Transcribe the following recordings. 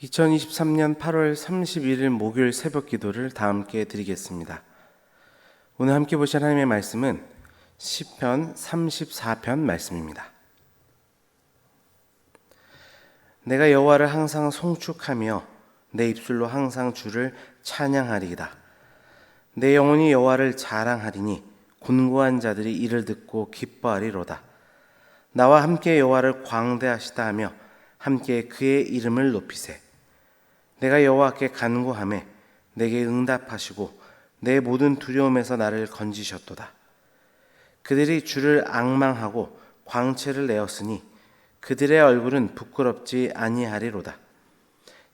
2023년 8월 31일 목요일 새벽 기도를 다 함께 드리겠습니다. 오늘 함께 보실 하나님의 말씀은 시편 34편 말씀입니다. 내가 여호와를 항상 송축하며 내 입술로 항상 주를 찬양하리이다. 내 영혼이 여호와를 자랑하리니 곤고한 자들이 이를 듣고 기뻐하리로다. 나와 함께 여호와를 광대하시다 하며 함께 그의 이름을 높이세. 내가 여호와께 간구하매 내게 응답하시고 내 모든 두려움에서 나를 건지셨도다. 그들이 주를 앙망하고 광채를 내었으니 그들의 얼굴은 부끄럽지 아니하리로다.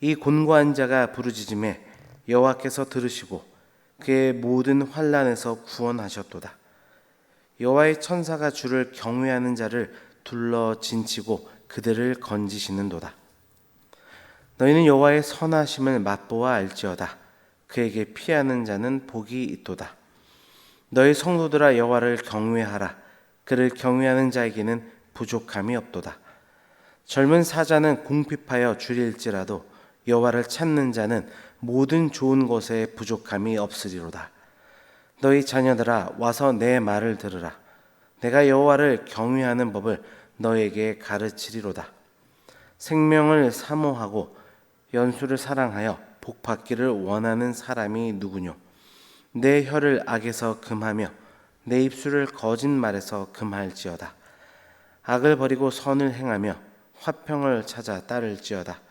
이 곤고한 자가 부르짖음에 여호와께서 들으시고 그의 모든 환난에서 구원하셨도다. 여호와의 천사가 주를 경외하는 자를 둘러 진치고 그들을 건지시는도다. 너희는 여호와의 선하심을 맛보아 알지어다. 그에게 피하는 자는 복이 있도다. 너희 성도들아 여호와를 경외하라. 그를 경외하는 자에게는 부족함이 없도다. 젊은 사자는 궁핍하여 줄일지라도 여호와를 찾는 자는 모든 좋은 것에 부족함이 없으리로다. 너희 자녀들아 와서 내 말을 들으라. 내가 여호와를 경외하는 법을 너에게 가르치리로다. 생명을 사모하고 연수를 사랑하여 복받기를 원하는 사람이 누구뇨? 내 혀를 악에서 금하며 내 입술을 거짓말에서 금할지어다. 악을 버리고 선을 행하며 화평을 찾아 따를지어다.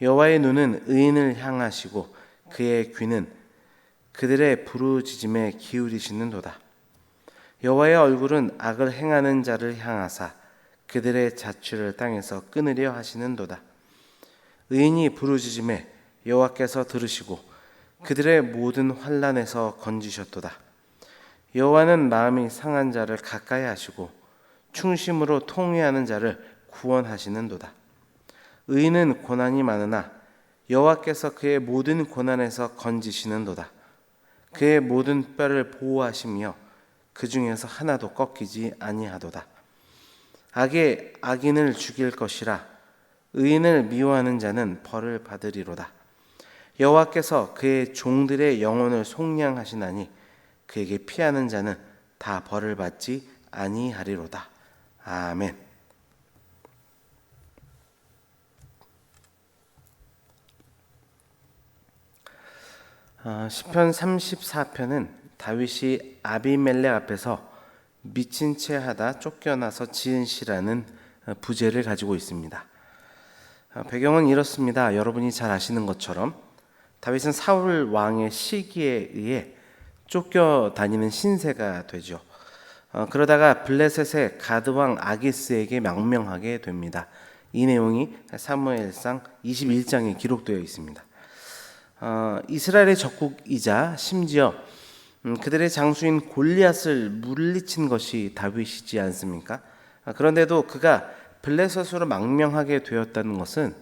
여호와의 눈은 의인을 향하시고 그의 귀는 그들의 부르짖음에 기울이시는도다. 여호와의 얼굴은 악을 행하는 자를 향하사 그들의 자취를 땅에서 끊으려 하시는도다. 의인이 부르짖음에 여호와께서 들으시고 그들의 모든 환난에서 건지셨도다. 여호와는 마음이 상한 자를 가까이 하시고 충심으로 통회하는 자를 구원하시는도다. 의인은 고난이 많으나 여호와께서 그의 모든 고난에서 건지시는도다. 그의 모든 뼈를 보호하시며 그 중에서 하나도 꺾이지 아니하도다. 악의 악인을 죽일 것이라. 의인을 미워하는 자는 벌을 받으리로다. 여호와께서 그의 종들의 영혼을 속량하시나니 그에게 피하는 자는 다 벌을 받지 아니하리로다. 아멘. 시편 34편은 다윗이 아비멜렉 앞에서 미친 채 하다 쫓겨나서 지은 시라는 부제를 가지고 있습니다. 배경은 이렇습니다. 여러분이 잘 아시는 것처럼 다윗은 사울 왕의 시기에 의해 쫓겨다니는 신세가 되죠. 그러다가 블레셋의 가드 왕 아기스에게 망명하게 됩니다. 이 내용이 사무엘상 21장에 기록되어 있습니다. 이스라엘의 적국이자 심지어 그들의 장수인 골리앗을 물리친 것이 다윗이지 않습니까? 그런데도 그가 블레셋으로 망명하게 되었다는 것은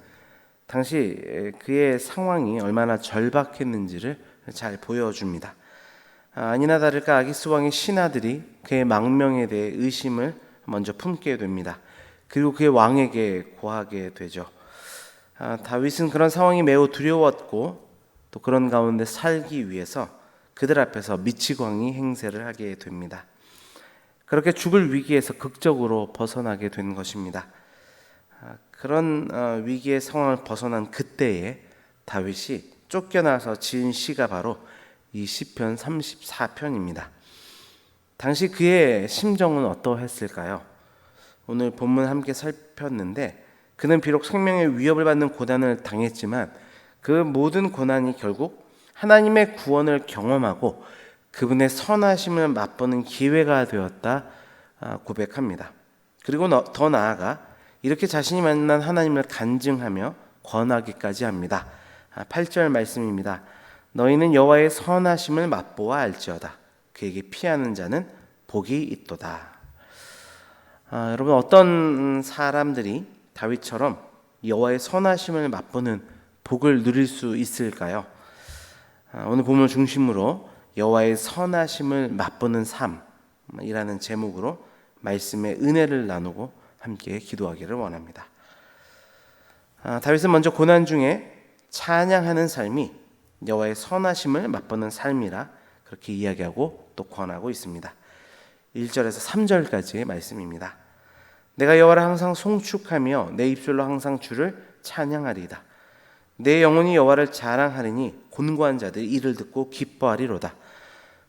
당시 그의 상황이 얼마나 절박했는지를 잘 보여줍니다. 아니나 다를까 아기스 왕의 신하들이 그의 망명에 대해 의심을 먼저 품게 됩니다. 그리고 그의 왕에게 고하게 되죠. 다윗은 그런 상황이 매우 두려웠고 또 그런 가운데 살기 위해서 그들 앞에서 미치광이 행세를 하게 됩니다. 그렇게 죽을 위기에서 극적으로 벗어나게 된 것입니다. 그런 위기의 상황을 벗어난 그때에 다윗이 쫓겨나서 지은 시가 바로 이 시편 34편입니다. 당시 그의 심정은 어떠했을까요? 오늘 본문 함께 살폈는데 그는 비록 생명의 위협을 받는 고난을 당했지만 그 모든 고난이 결국 하나님의 구원을 경험하고 그분의 선하심을 맛보는 기회가 되었다 고백합니다. 그리고 더 나아가 이렇게 자신이 만난 하나님을 간증하며 권하기까지 합니다. 8절 말씀입니다. 너희는 여호와의 선하심을 맛보아 알지어다. 그에게 피하는 자는 복이 있도다. 여러분 어떤 사람들이 다윗처럼 여호와의 선하심을 맛보는 복을 누릴 수 있을까요? 오늘 본문 중심으로 여호와의 선하심을 맛보는 삶이라는 제목으로 말씀의 은혜를 나누고 함께 기도하기를 원합니다. 다윗은 먼저 고난 중에 찬양하는 삶이 여호와의 선하심을 맛보는 삶이라 그렇게 이야기하고 또 권하고 있습니다. 1절에서 3절까지의 말씀입니다. 내가 여호와를 항상 송축하며 내 입술로 항상 주를 찬양하리이다. 내 영혼이 여호와를 자랑하리니 곤고한 자들이 이를 듣고 기뻐하리로다.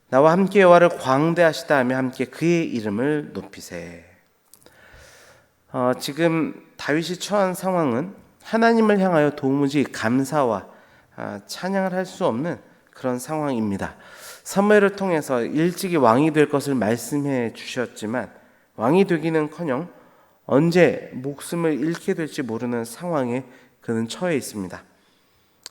나와 함께 여호와를 광대하시다 하며 함께 그의 이름을 높이세. 지금 다윗이 처한 상황은 하나님을 향하여 도무지 감사와 찬양을 할 수 없는 그런 상황입니다. 사무엘을 통해서 일찍이 왕이 될 것을 말씀해 주셨지만 왕이 되기는커녕 언제 목숨을 잃게 될지 모르는 상황에 그는 처해 있습니다.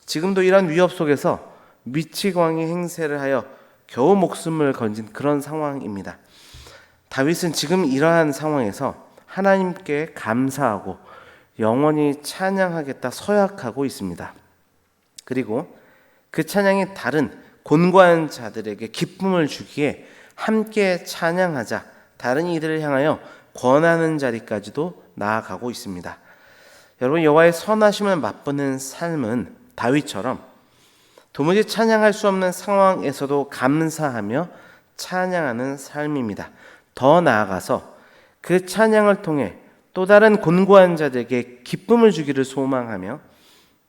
지금도 이런 위협 속에서 미치광이 행세를 하여 겨우 목숨을 건진 그런 상황입니다. 다윗은 지금 이러한 상황에서 하나님께 감사하고 영원히 찬양하겠다 서약하고 있습니다. 그리고 그 찬양이 다른 곤고한 자들에게 기쁨을 주기에 함께 찬양하자 다른 이들을 향하여 권하는 자리까지도 나아가고 있습니다. 여러분, 여호와의 선하심을 맛보는 삶은 다윗처럼 도무지 찬양할 수 없는 상황에서도 감사하며 찬양하는 삶입니다. 더 나아가서 그 찬양을 통해 또 다른 곤고한 자들에게 기쁨을 주기를 소망하며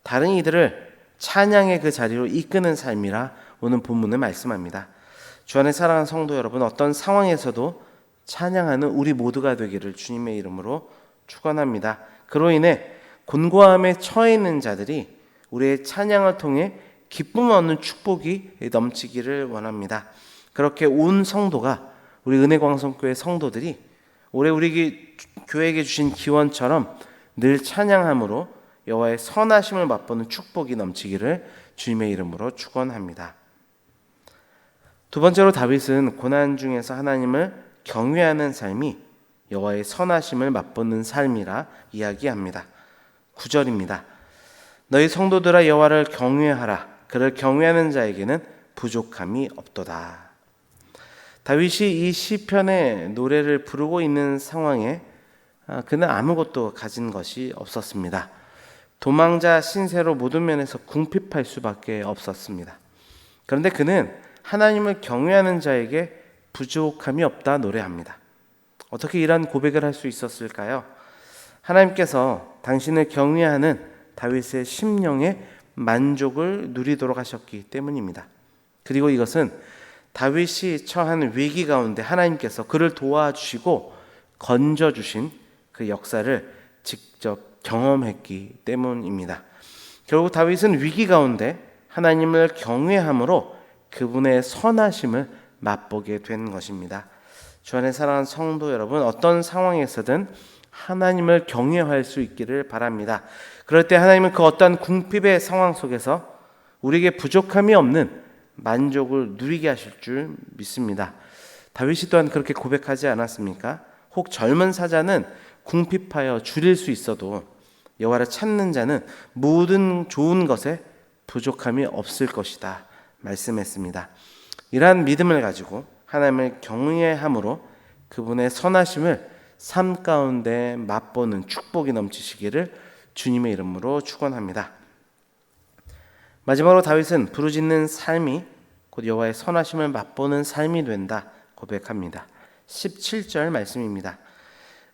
다른 이들을 찬양의 그 자리로 이끄는 삶이라 오늘 본문은 말씀합니다. 주 안에 사랑하는 성도 여러분, 어떤 상황에서도 찬양하는 우리 모두가 되기를 주님의 이름으로 축원합니다. 그로 인해 곤고함에 처해 있는 자들이 우리의 찬양을 통해 기쁨을 얻는 축복이 넘치기를 원합니다. 그렇게 온 성도가, 우리 은혜광성교회 성도들이 올해 우리 교회에게 주신 기원처럼 늘 찬양함으로 여호와의 선하심을 맛보는 축복이 넘치기를 주님의 이름으로 축원합니다. 두 번째로 다윗은 고난 중에서 하나님을 경외하는 삶이 여호와의 선하심을 맛보는 삶이라 이야기합니다. 9절입니다. 너희 성도들아 여호와를 경외하라. 그를 경외하는 자에게는 부족함이 없도다. 다윗이 이 시편의 노래를 부르고 있는 상황에 그는 아무것도 가진 것이 없었습니다. 도망자 신세로 모든 면에서 궁핍할 수밖에 없었습니다. 그런데 그는 하나님을 경외하는 자에게 부족함이 없다 노래합니다. 어떻게 이런 고백을 할 수 있었을까요? 하나님께서 당신을 경외하는 다윗의 심령의 만족을 누리도록 하셨기 때문입니다. 그리고 이것은 다윗이 처한 위기 가운데 하나님께서 그를 도와주시고 건져주신 그 역사를 직접 경험했기 때문입니다. 결국 다윗은 위기 가운데 하나님을 경외함으로 그분의 선하심을 맛보게 된 것입니다. 주 안에 사랑하는 성도 여러분, 어떤 상황에서든 하나님을 경외할 수 있기를 바랍니다. 그럴 때 하나님은 그 어떠한 궁핍의 상황 속에서 우리에게 부족함이 없는 만족을 누리게 하실 줄 믿습니다. 다윗이 또한 그렇게 고백하지 않았습니까? 혹 젊은 사자는 궁핍하여 줄일 수 있어도 여호와를 찾는 자는 모든 좋은 것에 부족함이 없을 것이다 말씀했습니다. 이러한 믿음을 가지고 하나님을 경외함으로 그분의 선하심을 삶 가운데 맛보는 축복이 넘치시기를 주님의 이름으로 축원합니다. 마지막으로 다윗은 부르짖는 삶이 곧 여호와의 선하심을 맛보는 삶이 된다 고백합니다. 17절 말씀입니다.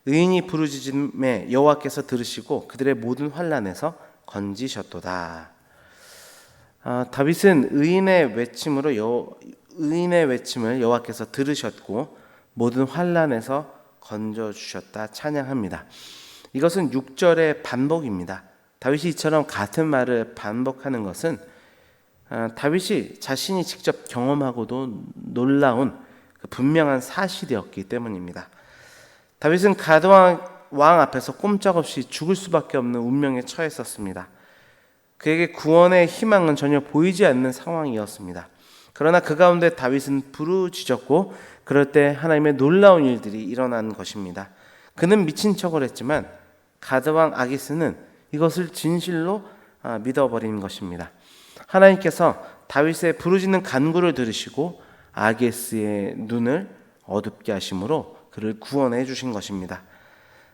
의인이 부르짖음에 여호와께서 들으시고 그들의 모든 환난에서 건지셨도다. 다윗은 의인의 외침을 여호와께서 들으셨고 모든 환난에서 건져주셨다 찬양합니다. 이것은 6절의 반복입니다. 다윗이 이처럼 같은 말을 반복하는 것은 다윗이 자신이 직접 경험하고도 놀라운 분명한 사실이었기 때문입니다. 다윗은 가드왕 앞에서 꼼짝없이 죽을 수밖에 없는 운명에 처했었습니다. 그에게 구원의 희망은 전혀 보이지 않는 상황이었습니다. 그러나 그 가운데 다윗은 부르짖었고 그럴 때 하나님의 놀라운 일들이 일어난 것입니다. 그는 미친 척을 했지만 가드왕 아기스는 이것을 진실로 믿어버린 것입니다. 하나님께서 다윗의 부르짖는 간구를 들으시고 아기스의 눈을 어둡게 하심으로 그를 구원해 주신 것입니다.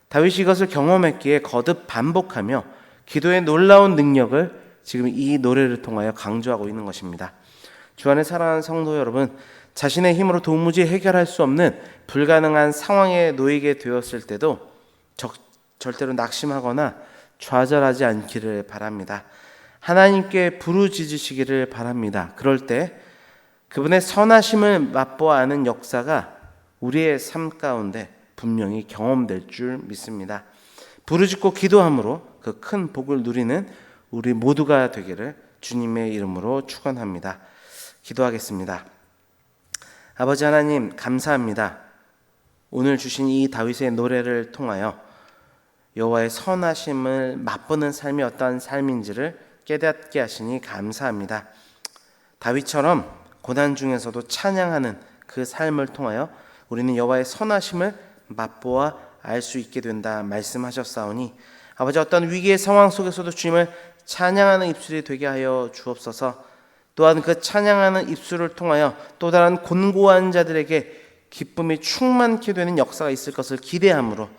다윗이 이것을 경험했기에 거듭 반복하며 기도의 놀라운 능력을 지금 이 노래를 통하여 강조하고 있는 것입니다. 주 안에 사랑하는 성도 여러분, 자신의 힘으로 도무지 해결할 수 없는 불가능한 상황에 놓이게 되었을 때도 절대로 낙심하거나 좌절하지 않기를 바랍니다. 하나님께 부르짖으시기를 바랍니다. 그럴 때 그분의 선하심을 맛보아 아는 역사가 우리의 삶 가운데 분명히 경험될 줄 믿습니다. 부르짖고 기도함으로 그 큰 복을 누리는 우리 모두가 되기를 주님의 이름으로 축원합니다. 기도하겠습니다. 아버지 하나님, 감사합니다. 오늘 주신 이 다윗의 노래를 통하여 여호와의 선하심을 맛보는 삶이 어떠한 삶인지를 깨닫게 하시니 감사합니다. 다윗처럼 고난 중에서도 찬양하는 그 삶을 통하여 우리는 여호와의 선하심을 맛보아 알 수 있게 된다 말씀하셨사오니 아버지, 어떤 위기의 상황 속에서도 주님을 찬양하는 입술이 되게 하여 주옵소서. 또한 그 찬양하는 입술을 통하여 또 다른 곤고한 자들에게 기쁨이 충만케 되는 역사가 있을 것을 기대함으로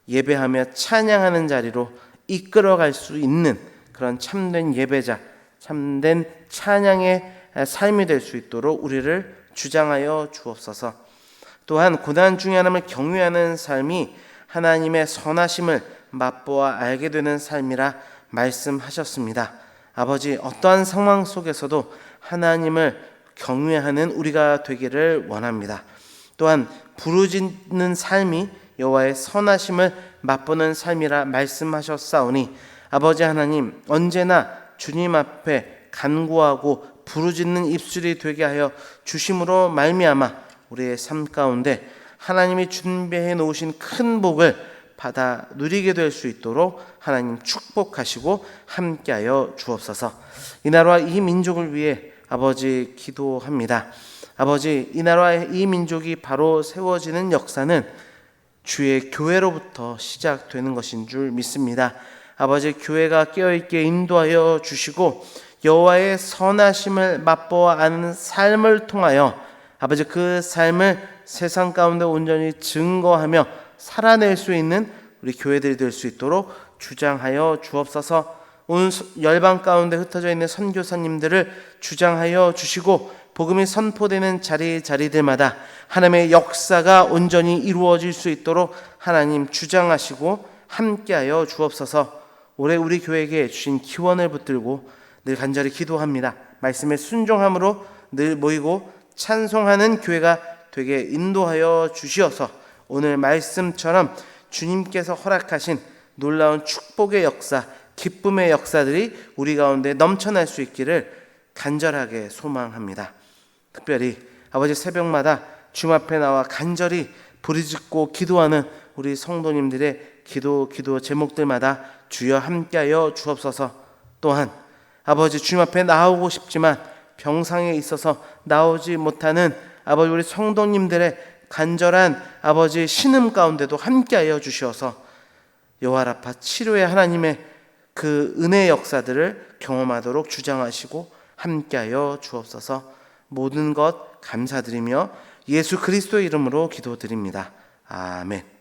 예배하며 찬양하는 자리로 이끌어갈 수 있는 그런 참된 예배자, 참된 찬양의 삶이 될 수 있도록 우리를 주장하여 주옵소서. 또한 고난 중에 하나님을 경외하는 삶이 하나님의 선하심을 맛보아 알게 되는 삶이라 말씀하셨습니다. 아버지, 어떠한 상황 속에서도 하나님을 경외하는 우리가 되기를 원합니다. 또한 부르짖는 삶이 여호와의 선하심을 맛보는 삶이라 말씀하셨사오니 아버지 하나님, 언제나 주님 앞에 간구하고 부르짖는 입술이 되게 하여 주심으로 말미암아 우리의 삶 가운데 하나님이 준비해 놓으신 큰 복을 받아 누리게 될 수 있도록 하나님 축복하시고 함께하여 주옵소서. 이 나라와 이 민족을 위해 아버지 기도합니다. 아버지, 이 나라와 이 민족이 바로 세워지는 역사는 주의 교회로부터 시작되는 것인 줄 믿습니다. 아버지, 교회가 깨어있게 인도하여 주시고 여호와의 선하심을 맛보아 아는 삶을 통하여 아버지, 그 삶을 세상 가운데 온전히 증거하며 살아낼 수 있는 우리 교회들이 될 수 있도록 주장하여 주옵소서. 온 열방 가운데 흩어져 있는 선교사님들을 주장하여 주시고 복음이 선포되는 자리들마다 하나님의 역사가 온전히 이루어질 수 있도록 하나님 주장하시고 함께하여 주옵소서. 올해 우리 교회에게 주신 기원을 붙들고 늘 간절히 기도합니다. 말씀에 순종함으로 늘 모이고 찬송하는 교회가 되게 인도하여 주시어서 오늘 말씀처럼 주님께서 허락하신 놀라운 축복의 역사, 기쁨의 역사들이 우리 가운데 넘쳐날 수 있기를 간절하게 소망합니다. 특별히 아버지, 새벽마다 주님 앞에 나와 간절히 부르짖고 기도하는 우리 성도님들의 기도 제목들마다 주여 함께하여 주옵소서. 또한 아버지, 주님 앞에 나오고 싶지만 병상에 있어서 나오지 못하는 아버지 우리 성도님들의 간절한 아버지 신음 가운데도 함께하여 주시어서 여호와라파 치료의 하나님의 그 은혜의 역사들을 경험하도록 주장하시고 함께하여 주옵소서. 모든 것 감사드리며 예수 그리스도의 이름으로 기도드립니다. 아멘.